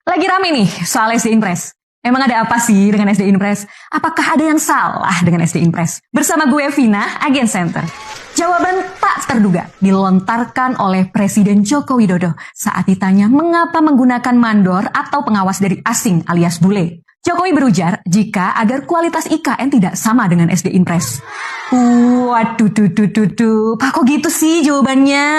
Lagi rame nih soal SD Impres. Emang ada apa sih dengan SD Impres? Apakah ada yang salah dengan SD Impres? Bersama gue Vina, Agen Center. Jawaban tak terduga dilontarkan oleh Presiden Joko Widodo saat ditanya mengapa menggunakan mandor atau pengawas dari asing alias bule. Jokowi berujar jika agar kualitas IKN tidak sama dengan SD Impres. Waduh, Pak kok gitu sih jawabannya?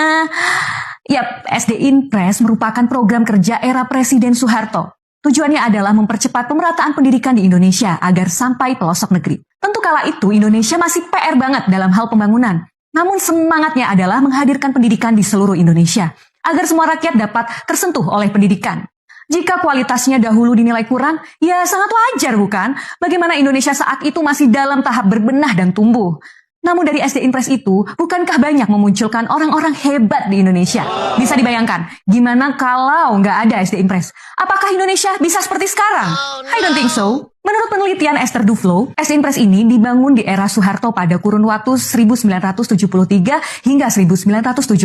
Yap, SD Impres merupakan program kerja era Presiden Soeharto. Tujuannya adalah mempercepat pemerataan pendidikan di Indonesia agar sampai pelosok negeri. Tentu kala itu Indonesia masih PR banget dalam hal pembangunan. Namun semangatnya adalah menghadirkan pendidikan di seluruh Indonesia agar semua rakyat dapat tersentuh oleh pendidikan. Jika kualitasnya dahulu dinilai kurang, ya sangat wajar bukan? Bagaimana Indonesia saat itu masih dalam tahap berbenah dan tumbuh. Namun dari SD Impres itu, bukankah banyak memunculkan orang-orang hebat di Indonesia? Bisa dibayangkan, gimana kalau nggak ada SD Impres? Apakah Indonesia bisa seperti sekarang? I don't think so. Menurut penelitian Esther Duflo, SD Impres ini dibangun di era Soeharto pada kurun waktu 1973 hingga 1978.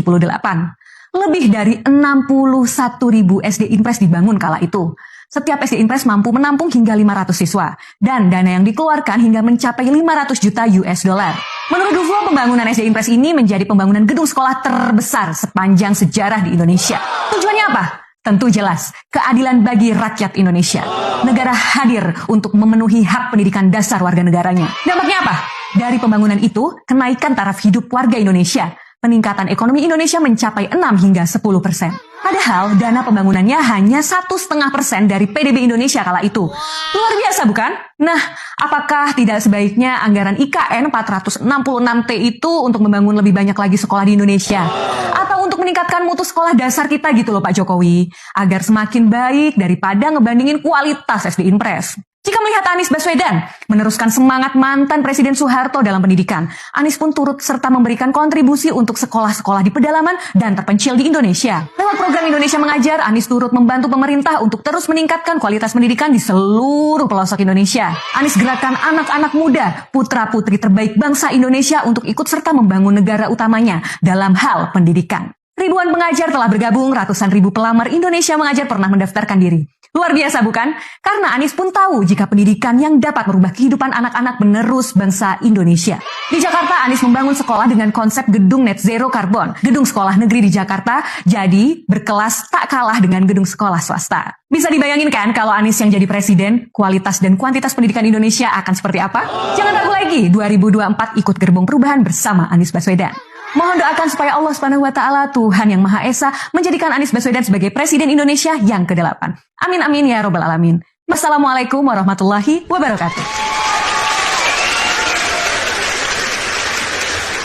Lebih dari 61.000 SD Impres dibangun kala itu. Setiap SD Impres mampu menampung hingga 500 siswa. Dan dana yang dikeluarkan hingga mencapai 500 juta US dollar. Menurut Duflo, pembangunan SD Impres ini menjadi pembangunan gedung sekolah terbesar sepanjang sejarah di Indonesia. Tujuannya apa? Tentu jelas, keadilan bagi rakyat Indonesia. Negara hadir untuk memenuhi hak pendidikan dasar warga negaranya. Dampaknya apa? Dari pembangunan itu, kenaikan taraf hidup warga Indonesia. Peningkatan ekonomi Indonesia mencapai 6 hingga 10%. Padahal dana pembangunannya hanya 1,5% dari PDB Indonesia kala itu. Luar biasa bukan? Nah, apakah tidak sebaiknya anggaran IKN 466T itu untuk membangun lebih banyak lagi sekolah di Indonesia? Atau untuk meningkatkan mutu sekolah dasar kita gitu loh Pak Jokowi, agar semakin baik daripada ngebandingin kualitas SD Impres. Jika melihat Anies Baswedan meneruskan semangat mantan Presiden Soeharto dalam pendidikan, Anies pun turut serta memberikan kontribusi untuk sekolah-sekolah di pedalaman dan terpencil di Indonesia. Lewat program Indonesia Mengajar, Anies turut membantu pemerintah untuk terus meningkatkan kualitas pendidikan di seluruh pelosok Indonesia. Anies gerakan anak-anak muda, putra-putri terbaik bangsa Indonesia untuk ikut serta membangun negara utamanya dalam hal pendidikan. Ribuan pengajar telah bergabung, ratusan ribu pelamar Indonesia Mengajar pernah mendaftarkan diri. Luar biasa bukan? Karena Anies pun tahu jika pendidikan yang dapat merubah kehidupan anak-anak penerus bangsa Indonesia. Di Jakarta, Anies membangun sekolah dengan konsep gedung net zero karbon. Gedung sekolah negeri di Jakarta jadi berkelas tak kalah dengan gedung sekolah swasta. Bisa dibayangin kan kalau Anies yang jadi presiden, kualitas dan kuantitas pendidikan Indonesia akan seperti apa? Jangan ragu lagi, 2024 ikut gerbong perubahan bersama Anies Baswedan. Mohon doakan supaya Allah SWT, Tuhan Yang Maha Esa, menjadikan Anies Baswedan sebagai Presiden Indonesia yang ke-8. Amin amin ya robbal alamin. Wassalamualaikum warahmatullahi wabarakatuh.